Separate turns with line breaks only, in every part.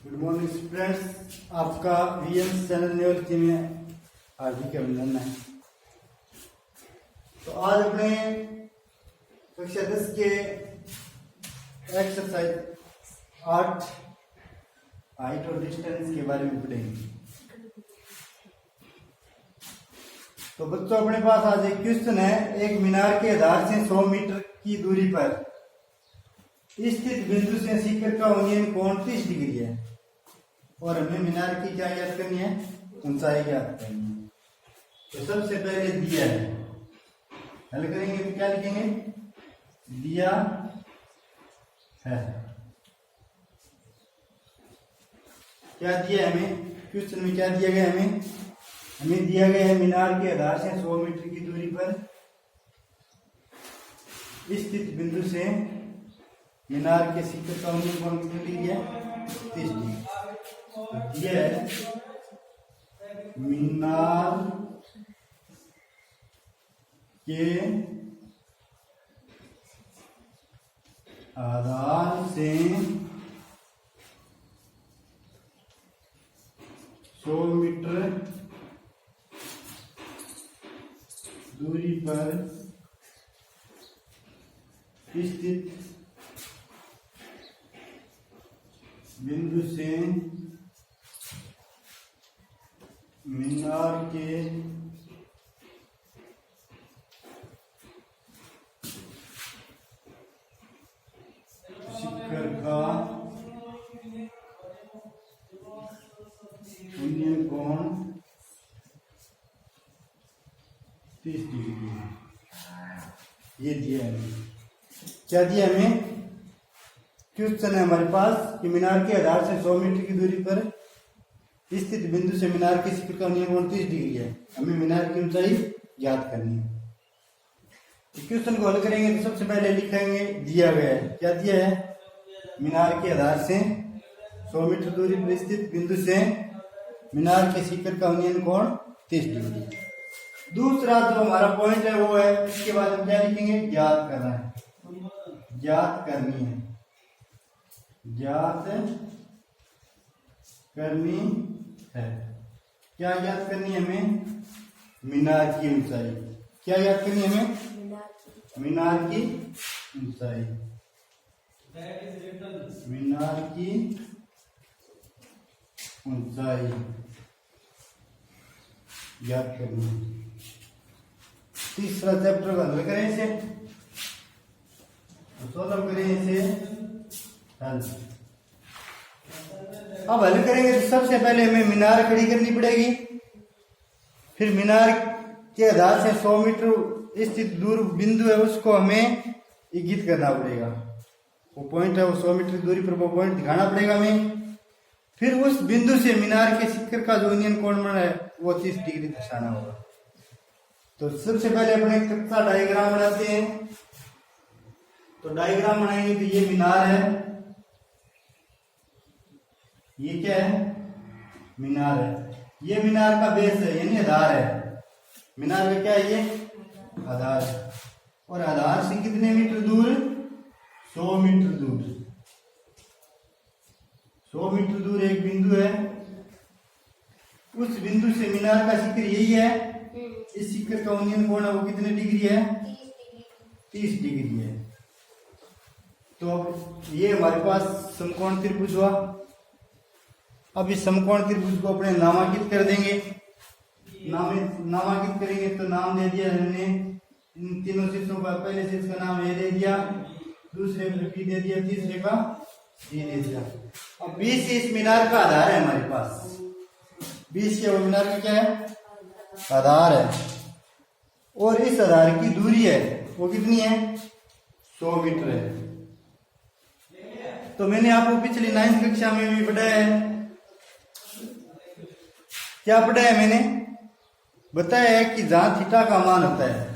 Good morning friends, आपका VM channel news में हार्दिक अभिनंदन है। तो आज अपने कक्षा 10 के एक्सरसाइज 8 हाइट और डिस्टेंस के बारे में पढ़ेंगे। तो बच्चों, अपने पास आज एक क्वेश्चन है। एक मीनार के आधार से 100 मीटर की दूरी पर स्थित बिंदु से शिखर का उन्नयन कोण 30 डिग्री है और हमें मीनार की क्या ज्ञात करनी है? ऊंचाई ज्ञात करनी है। तो सबसे पहले दिया है, हल करेंगे तो क्या लिखेंगे? दिया है। क्या दिया है हमें? क्वेश्चन में क्या दिया गया हमें? हमें दिया गया है मीनार के आधार से 100 मीटर की दूरी पर स्थित बिंदु से मीनार के शिखर का उन्नयन कोण कितनी डिग्री है? 30 डिग्री। तो दिया है मीनार के आधार से 100 मीटर दूरी पर स्थित बिंदु से मीनार के शिखर का उन्नयन कोण 30 डिग्री है। ये दिया है। क्या दिया हमें? क्वेश्चन है हमारे पास कि मीनार के आधार से 100 मीटर की दूरी पर स्थित बिंदु से मीनार के शिखर का उन्नयन कोण 30 डिग्री है। हमें मीनार की ऊंचाई ज्ञात करनी है। तो क्वेश्चन को हल करेंगे तो सबसे पहले लिखेंगे दिया गया है। क्या दिया है? मीनार के आधार से 100 मीटर दूरी पर स्थित बिंदु से मीनार के शिखर का उन्नयन कोण 30 डिग्री। दूसरा जो हमारा पॉइंट है वो है, इसके बाद हम क्या लिखेंगे? ज्ञात करना है, ज्ञात करनी है, ज्ञात करनी है। क्या ज्ञात करनी है हमें? मीनार की ऊंचाई। क्या ज्ञात करनी है हमें? मीनार की ऊंचाई। मीनार की ऊंचाई ज्ञात करनी है। तीसरा चैप्टर हल करें इसे, सोल्व करें इसे हल। अब हल करेंगे तो सबसे पहले हमें मीनार खड़ी करनी पड़ेगी। फिर मीनार के आधार से 100 मीटर स्थित दूर बिंदु है उसको हमें इंगित करना पड़ेगा। वो पॉइंट है, वो 100 मीटर दूरी पर वो पॉइंट दिखाना पड़ेगा हमें। फिर उस बिंदु से मीनार के शिखर का जो उन्नयन कोण बना है वो 30 डिग्री दर्शाना होगा। तो सबसे पहले अपने कच्चा डायग्राम बनाते हैं। तो डायग्राम बनाएंगे तो ये मीनार है, ये क्या है? मीनार है। ये मीनार का बेस है यानी आधार है। मीनार का क्या है? ये आधार है। और आधार से कितने मीटर दूर? 100 मीटर दूर। 100 मीटर दूर एक बिंदु है। उस बिंदु से मीनार का शिखर यही है। इस शिखर का उन्नयन कोण है वो कितने डिग्री है? 30 डिग्री है। तो अब ये हमारे पास समकोण त्रिभुज हुआ। अब इस समकोण त्रिभुज को अपने नामांकित कर देंगे। नामांकित करेंगे तो नाम दे दिया हमने इन तीनों शीर्षों का। पहले शीर्ष का नाम ए दे दिया, दूसरे का बी दे दिया, तीसरे का सी दे दिया। अब 20 इस मीनार का आधार है हमारे पास। 20 के मीनार का क्या है? आधार है। और इस आधार की दूरी है वो कितनी है? 100 मीटर है। तो मैंने आपको पिछली 9th कक्षा में भी पढ़ाया है। क्या पढ़ाया है मैंने? बताया है कि जहां थीटा का मान होता है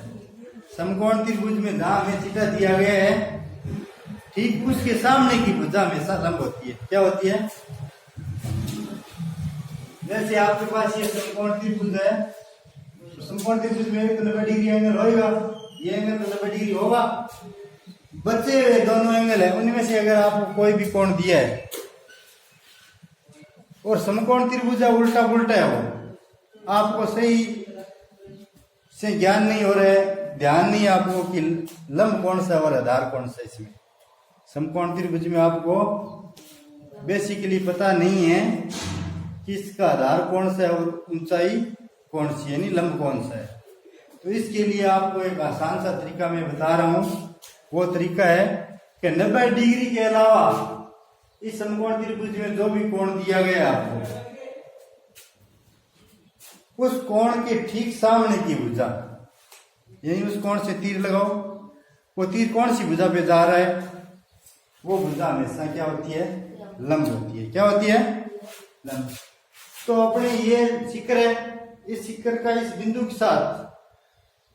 समकोण त्रिभुज में, जहां हमें थीटा दिया गया है, ठीक उसके सामने की भुजा हमेशा लंब होती है। क्या होती है? जैसे आपके पास ये समकोण त्रिभुज है, तो समकोण त्रिभुज में तो 90 डिग्री एंगल होगा, ये एंगल तो 90 डिग्री होगा। बचे हुए दोनों एंगल है, उनमें से अगर आपको कोई भी कोण दिया है और समकोण त्रिभुज है उल्टा पुल्टा है वो आपको सही से ज्ञान नहीं हो रहा है, ध्यान नहीं आपको कि लंब कौन सा और आधार कौन सा। इसमें समकोण त्रिभुज में आपको बेसिकली पता नहीं है कि इसका आधार कौन सा है और ऊंचाई कौन सी, यानी लंब कौन सा है। तो इसके लिए आपको एक आसान सा तरीका मैं बता रहा हूं। वो तरीका है कि 90 डिग्री के अलावा इस समकोण त्रिभुज में जो भी कोण दिया गया आपको, उस कोण के ठीक सामने की भुजा, यानी उस कोण से तीर लगाओ, वो तीर कौन सी भुजा पे जा रहा है, वो भुजा हमेशा क्या होती है, लंब होती है। क्या होती है, लंब। तो अपने ये शिखर है, इस शिखर का इस बिंदु के साथ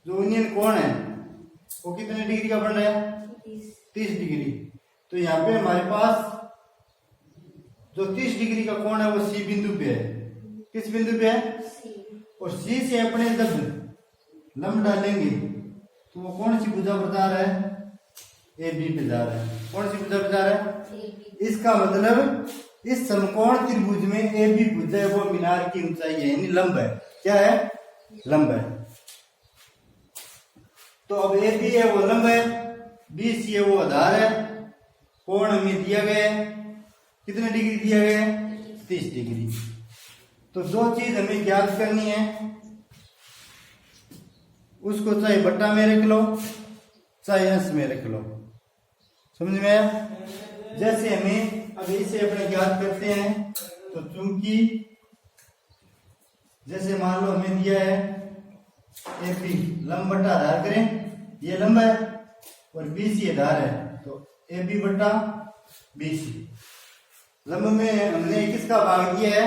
जो यूनियन कोण है वो कितने डिग्री का बन रहा है, 30 डिग्री। तो यहाँ पे हमारे पास जो 30 डिग्री का कोण है वो सी बिंदु पे है। किस बिंदु पे है, और सी से अपने जब लंब डालेंगे तो वो कौन सी भुजा पर जा रहा है, ए बी पे जा रहा है। कौन सी भुजा पे जा रहा है, इसका मतलब इस समकोण त्रिभुज में ए बी भुजा है वो मीनार की ऊंचाई है, यानी लंब है। क्या है, लंब है। तो अब ए बी है वो लंब है, बी सी है वो आधार है। कोण हमें दिया गया है, कितने डिग्री दिया गया है, 30 डिग्री। तो दो चीज हमें ज्ञात करनी है, उसको चाहे बट्टा में रख लो चाहे अंश में रख लो। समझ में आया। जैसे हमें अब इसे अपने ज्ञात करते हैं, तो चूंकि जैसे मान लो हमें दिया है ए बी, लंब बट्टा आधार करें, ये लंब है और बी सी आधार है, तो ए बी बट्टा बी सी। लंब में हमने किसका भाग दिया है,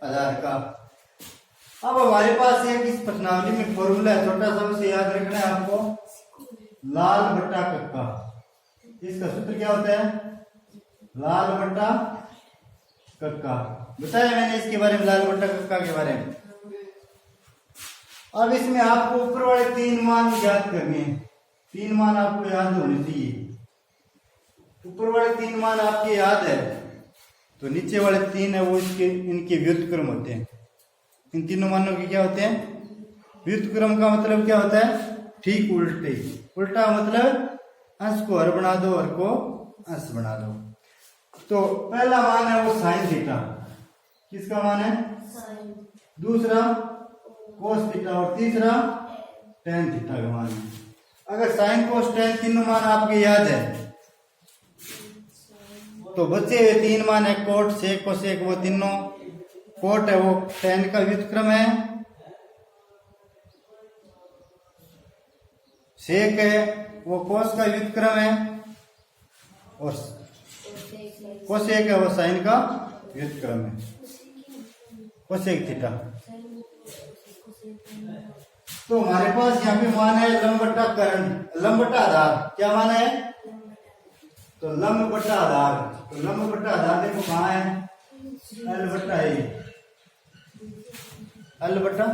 आधार का। अब हमारे पास एक इस प्रश्नावली में फॉर्मूला है, छोटा सा, उसे याद रखना है आपको, लाल बट्टा कक्का। इसका सूत्र क्या होता है, लाल बट्टा कक्का। बताया मैंने इसके बारे में, लाल बट्टा कक्का के बारे में। अब इसमें आपको ऊपर वाले 3 मान याद करने हैं। 3 मान आपको याद होने चाहिए। ऊपर वाले 3 मान आपके याद है तो नीचे वाले 3 है वो इसके इनके व्युत्क्रम होते हैं। इन तीनों मानों के क्या होते हैं, व्युत्क्रम का मतलब क्या होता है, ठीक उल्टे। उल्टा मतलब अंश को हर बना दो, हर को अंश बना दो। तो पहला मान है वो साइन थीटा। किसका मान है, दूसरा कोस थीटा और तीसरा टेन थीटा का मान है। अगर साइन कोस टेन तीनों मान आपके याद है तो बचे हुए 3 मान है कोट सेक कोसेक, वो तीनों, कोट है वो टेन का व्युत्क्रम है, सेक है वो कोस का व्युत्क्रम है, और कोसेक है वो साइन का व्युत्क्रम है, कोसेक थीटा। तो हमारे पास यहाँ पे मान है लंब बट्टा कर्ण, लंब बट्टा आधार। क्या मान है, तो लंब बट्टा आधार। तो लंब बट्टा आधार देखो कहाँ है, एल बट्टा ए, एल बट्टा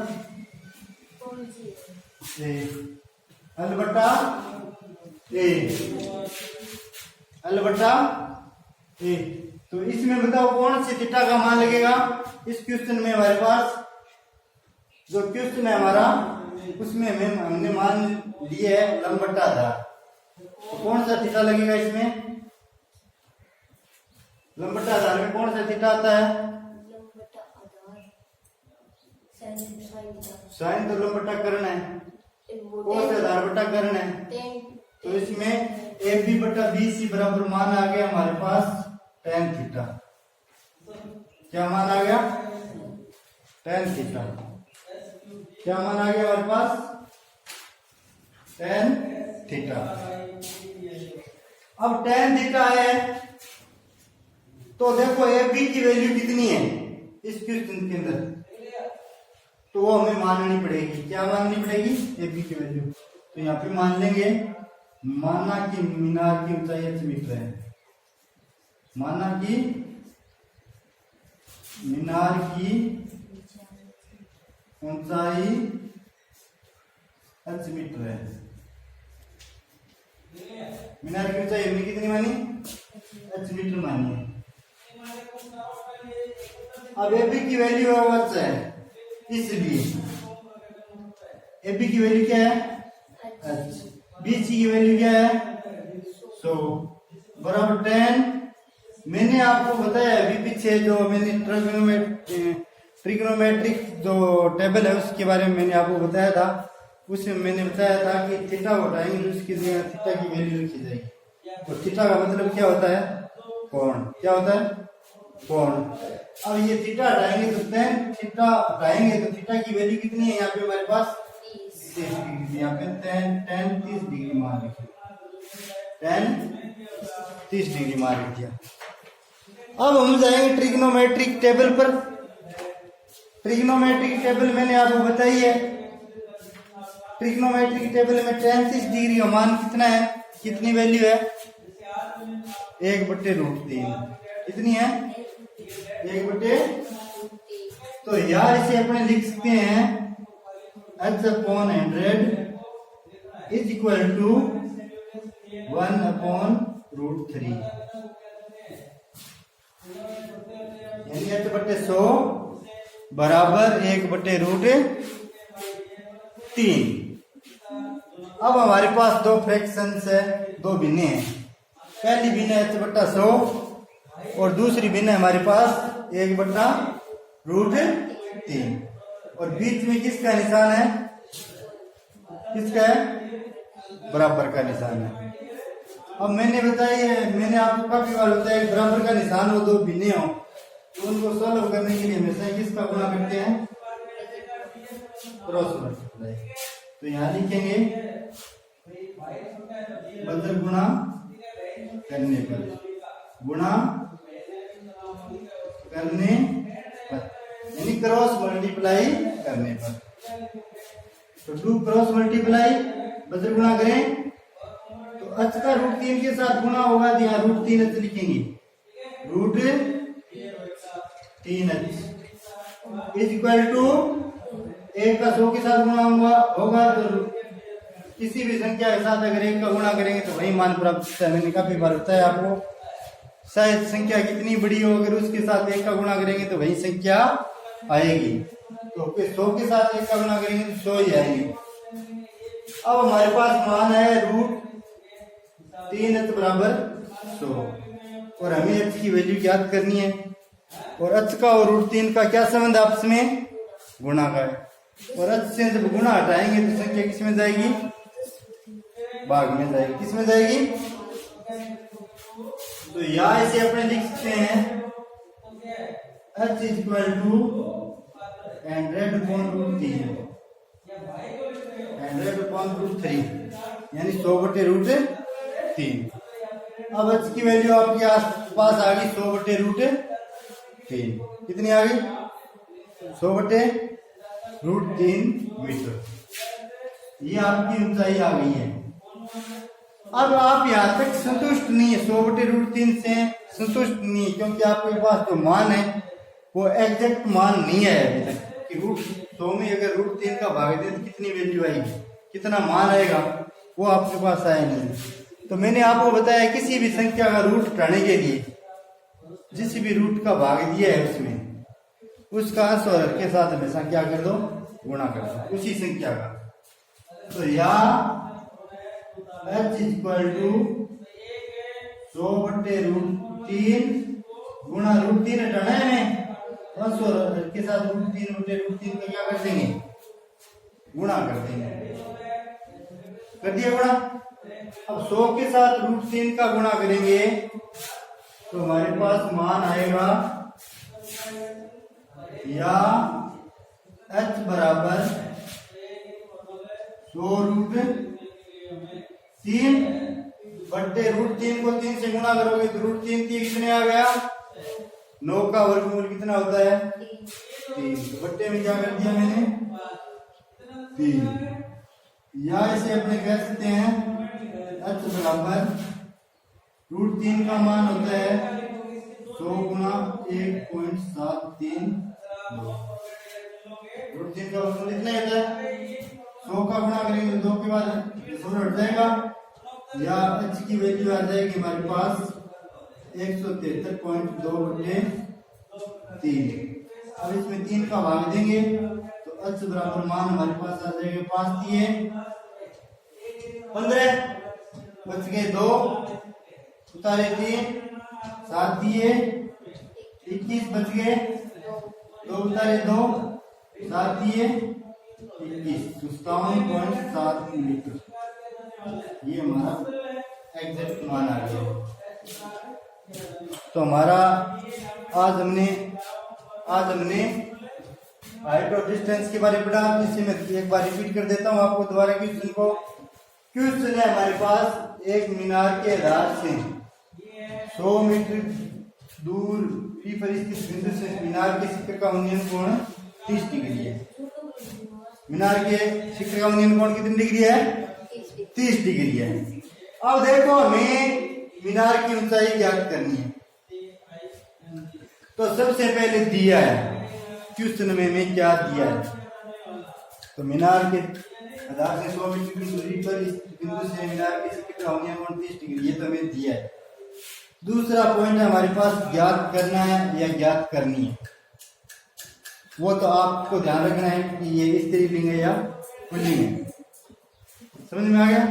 ए, एल बट्टा ए, एल बट्टा ए। तो इसमें बताओ कौन सी थीटा का मान लगेगा। इस क्वेश्चन में हमारे पास जो क्वेश्चन है हमारा, उसमें हमने मान लिए है लंब बट्टा आधार। तो कौन सा थीटा लगेगा इसमें, लंब बट्टा आधार में कौन सा थीटा आता है, साइन तो लंब बट्टा कर्ण है, कोस आधार बट्टा कर्ण है। तो इसमें ए बी बट्टा बी सी बराबर मान आ गया हमारे पास टेन थीटा। क्या मान आ गया, टेन थीटा। क्या मान आ गया हमारे पास, टेन थीटा। अब टेन थीटा है तो देखो ए बी की वैल्यू कितनी है इस क्वेश्चन के अंदर, तो वो हमें माननी पड़ेगी। क्या माननी पड़ेगी, ए बी की वैल्यू। तो यहाँ पे मान लेंगे, माना कि मीनार की ऊंचाई h मीटर है, माना कि मीनार की ऊंचाई h मीटर है। मीनार की ऊंचाई हमने कितनी मानी, h मीटर मानी है। अब ए बी की वैल्यू है h है, इसलिए ए बी की वैल्यू क्या है h, बी सी की वैल्यू क्या है 100 बराबर 10। मैंने आपको बताया अभी पीछे जो मैंने ट्रिग्नोमेट्रिक जो टेबल है उसके बारे में मैंने आपको बताया था, उसमें मैंने बताया था कि थीटा उठाएंगे तो उसकी जगह थीटा की वैल्यू लिखी जाएगी। तो थीटा का मतलब क्या होता है कोण, क्या होता है कोण। अब ये थीटा हटाएंगे तो tan थीटा हटाएंगे तो थीटा की वैल्यू कितनी है यहाँ पे हमारे पास 30 डिग्री, यहाँ पे tan 30 डिग्री मान लिखिए, tan 30 डिग्री मान लिखिए। अब हम जाएंगे ट्रिग्नोमेट्रिक टेबल पर। ट्रिग्नोमेट्रिक टेबल मैंने आपको बताई है, ट्रिग्नोमेट्रिक टेबल में tan 30 डिग्री का मान कितना है, कितनी वैल्यू है 1/√3, कितनी है 1/, तो यार इसे अपने लिख सकते हैं h/100 इज इक्वल टू 1/√3, यानी h/100 बराबर 1/√3। अब हमारे पास दो फ्रैक्शंस है, दो भिन्ने हैं। पहली भिन्न है h/100 और दूसरी भिन्न है हमारे पास 1/√3, और बीच में किसका निशान है, किसका है बराबर का निशान है। अब मैंने आपको काफी बार बताया बराबर का निशान हो दो भिन्ने हो तो उनको सॉल्व करने के लिए हमेशा किसका गुणा करते हैं क्रॉस मल्टीप्लाई। तो यहाँ लिखेंगे बदल गुणा करने पर, गुणा करने पर यानी क्रॉस मल्टीप्लाई करने पर। तो 2 क्रॉस मल्टीप्लाई बदल गुणा करें तो h का √3 के साथ गुणा होगा, तो यहाँ √3h लिखेंगे, √3h इज इक्वल टू 1 का 100 के साथ गुणा होगा तो किसी भी संख्या के साथ अगर 1 का गुणा करेंगे तो वही मान प्राप्त होता है। मैंने काफी बार बताया आपको, शायद संख्या कितनी बड़ी हो अगर उसके साथ 1 का गुणा करेंगे तो वही संख्या आएगी, तो 100 के साथ 1 का गुणा करेंगे तो 100 ही आएंगे। अब हमारे पास मान है √3h बराबर 100 और हमें h की वैल्यू ज्ञात करनी है, और h का और √3 का क्या संबंध आपस में गुणा का है, और h से जब गुणा हटाएंगे तो संख्या किस में जाएगी भाग में जाएगी, किस में जाएगी। तो यहाँ इसे अपने लिख सकते हैं h इज इक्वल टू 100/√3 यानी 100/√3। अब h की वैल्यू आपके पास आ गई 100/√3, कितनी आ गई 100/√3 मीटर, ये आपकी ऊंचाई आ गई है। अब आप यहाँ तक संतुष्ट नहीं है, 100/√3 से संतुष्ट नहीं, क्योंकि आपके पास जो मान है वो एग्जैक्ट मान नहीं है अभी तक कि √100 में अगर √3 का भाग दें तो कितनी वैल्यू आएगी, कितना मान आएगा, वो आपके पास आया नहीं। तो मैंने आपको बताया किसी भी संख्या का रूट हटाने के लिए जिस भी रूट का भाग दिया है उसमें उसका अंश और हर के साथ हमेशा क्या कर दो गुणा कर दो उसी संख्या का। तो यहाँ h इज इक्वल टू 100/√3 गुणा √3 हटाना है हमें, अंश और हर के साथ √3 का क्या कर देंगे गुणा कर देंगे, कर दिया गुणा। अब 100 के साथ √3 का गुणा करेंगे तो हमारे पास मान आएगा या h बराबर 100√3/√3 को 3 से गुणा करोगे तो √3 कितने आ गया 9 का वर्गमूल कितना होता है 3, बट्टे में क्या कर दिया मैंने 3। या इसे अपने कह सकते हैं h बराबर √3 का मान होता है 100 गुणा 1.732, √3 का वर्गमूल कितना होता है 100 का गुणा करेंगे 2 के बाद 100 हट जाएगा, या h की वैल्यू आ जाएगी हमारे पास 173.2/3। अब इसमें 3 का भाग देंगे तो h बराबर मान हमारे पास आ जाएगा 5 दिए 15 बच गए 2 उतारे 3 7 दिए 21 बच गए 2 उतारे 2 7 दिए 21 57.7 मीटर। ये हमारा एग्जैक्ट मान आ गया। तो हमारा आज हमने हाइट और डिस्टेंस के बारे में पढ़ा। इसे मैं एक बार रिपीट कर देता हूँ आपको दोबारा क्वेश्चन को। क्वेश्चन है हमारे पास एक मीनार के आधार से 100 मीटर दूर पी पर स्थित बिंदु से मीनार के शिखर का उन्नयन कोण 30 डिग्री है। मीनार के शिखर का उन्नयन कोण कितनी डिग्री है? 30 डिग्री है। अब देखो हमें मीनार की ऊंचाई ज्ञात करनी है। तो सबसे पहले दिया है क्वेश्चन में हमें क्या दिया है। तो मीनार के आधार से 100 मीटर की दूरी पर इस बिंदु से मीनार के शिखर का उन्नयन कोण 30 डिग्री, ये तो हमें दिया है। दूसरा पॉइंट है हमारे पास ज्ञात करना है या ज्ञात करनी है। वो तो आपको ध्यान रखना है कि ये स्त्रीलिंग है या पुल्लिंग है। समझ में आ गया?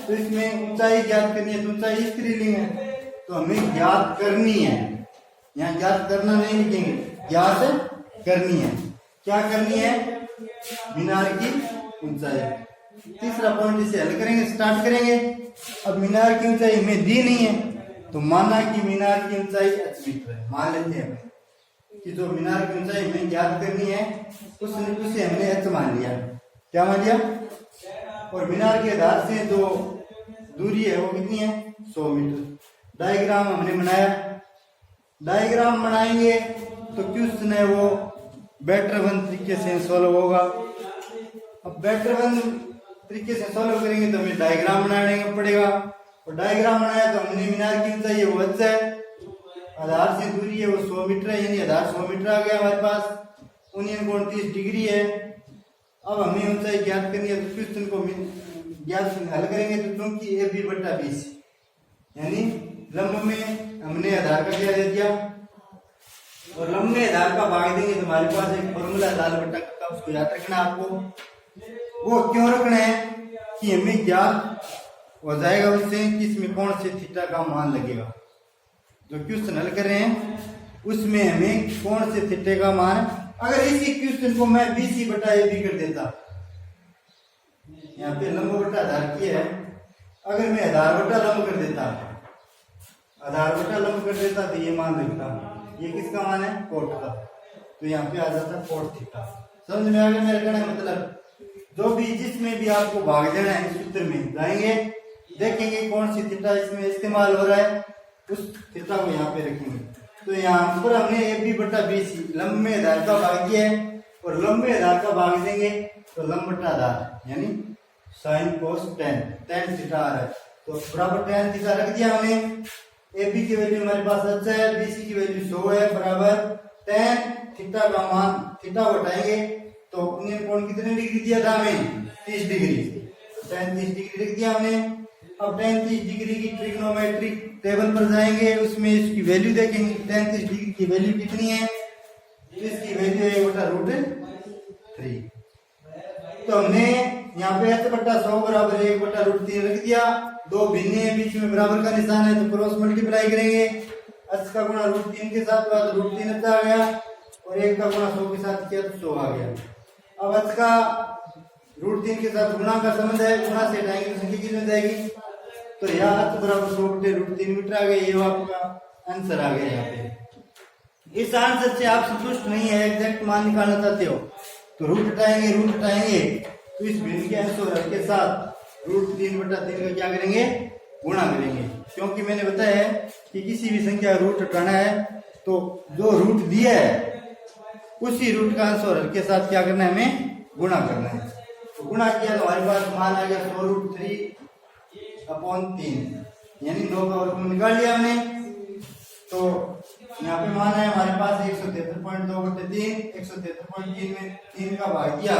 तो इसमें ऊंचाई ज्ञात करनी है तो ऊंचाई स्त्रीलिंग है तो हमें ज्ञात करनी है। यहाँ ज्ञात करना नहीं लिखेंगे, ज्ञात करनी है। क्या करनी है? मीनार की ऊंचाई। तीसरा पॉइंट इसे हल करेंगे, स्टार्ट करेंगे। अब मीनार की ऊंचाई हमें दी नहीं है तो माना कि मीनार की ऊंचाई h मीटर है। मान लेते हैं कि जो मीनार की ऊंचाई हमें ज्ञात करनी है उसे हमने h मान लिया। क्या मान लिया? और मीनार के आधार से जो दूरी है वो कितनी है? 100 मीटर। डायग्राम हमने बनाया। डायग्राम बनाएंगे तो क्वेश्चन है वो बेटर वन तरीके से सॉल्व होगा। अब बेटर वन तरीके से सॉल्व करेंगे तो हमें डायग्राम बनाने पड़ेगा। और डायग्राम बनाया तो हमने मीनार की ऊंचाई है वो h है, आधार से दूरी है वो 100 मीटर है, यानी आधार 100 मीटर आ गया हमारे पास। उन्नयन कोण 30 डिग्री है। अब हमें ऊंचाई ज्ञात करनी है तो क्वेश्चन को ज्ञात हल करेंगे तो क्योंकि ए बी बट्टा 20 यानी लंब में हमने आधार का क्या दे दिया और लंब में आधार का भाग देंगे तो हमारे पास एक फॉर्मूला आधार बट्टा का, उसको याद रखना आपको। वो क्यों रखना है कि हमें ज्ञात हो जाएगा उससे कि इसमें कौन से थीटा का मान लगेगा। जो क्वेश्चन हल कर रहे हैं उसमें हमें कौन से थीटे का मान, अगर इसी क्वेश्चन को मैं BC बटा AB कर देता, यहाँ पे लंब बटा आधार किया है, अगर मैं आधार बटा लंब कर देता, आधार बटा लंब कर देता तो ये मान लिखता, ये किसका मान है? कोट का। तो यहाँ पे आ जाता कोट थीटा। समझ में आ गया मेरा कहना मतलब? जो भी जिसमें भी आपको भाग देना है सूत्र में जाएंगे, देखेंगे कौन सी थीटा इसमें इस्तेमाल हो रहा है, उस थीटा को यहाँ पे रखेंगे। तो यहाँ पर हमने AB बटा BC लंब में आधार का भाग दिया है और लंब में आधार का भाग देंगे तो लंब बटा आधार यानी साइन कोस tan थीटा आ रहा है तो बराबर tan थीटा रख दिया हमने। AB की वैल्यू हमारे पास h है, BC की वैल्यू 100 है, बराबर tan थीटा का मान थीटा हटाएंगे तो उन्नयन कोण कितने डिग्री दिया था हमें? 30 डिग्री। tan 30 डिग्री लिख दिया हमने। अब tan 30 डिग्री की ट्रिग्नोमेट्रिक टेबल पर जाएंगे, उसमें इसकी वैल्यू देखेंगे। tan 30 डिग्री की वैल्यू कितनी है? इसकी वैल्यू है √3। तो हमने यहाँ पे h बटा 100 बराबर 1/√3 रख दिया। दो भिन्न है, बीच में बराबर का निशान है तो क्रॉस मल्टीप्लाई करेंगे। h का गुणा √3 के साथ हुआ तो √3 आ गया और 1 का गुणा 100 के साथ किया तो 100 आ गया। अब h का √3 के साथ गुणा का संबंध है, गुणा से हटाएंगे तो संख्या कितनी हो जाएगी? तो यहाँ h बराबर 100/√3 मीटर आ गया। ये आपका आंसर आ गया। यहाँ पे इस आंसर से आप संतुष्ट नहीं है, एग्जैक्ट मान निकालना चाहते हो तो रूट हटाएंगे तो इस भिन्न के आंसर के साथ √3/3 का क्या करेंगे? गुणा करेंगे। क्योंकि मैंने बताया है कि किसी भी संख्या रूट हटाना है तो जो रूट दिया है उसी रूट का आंसर के साथ क्या करना है? हमें गुणा करना है। तो गुणा किया तो हमारे पास मान आ गया 100√3/3 यानी 2 का वर्गमूल निकाल लिया हमने। तो यहाँ पे मान है हमारे पास 173.2/3, 173.3 में 3 का भाग दिया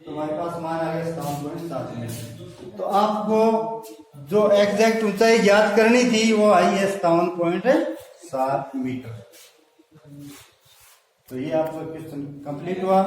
तो हमारे पास मान आ गया 57.7 मीटर। तो आपको जो एग्जैक्ट ऊंचाई ज्ञात करनी थी वो आई है 57.7 मीटर। तो ये आपका क्वेश्चन कंप्लीट हुआ।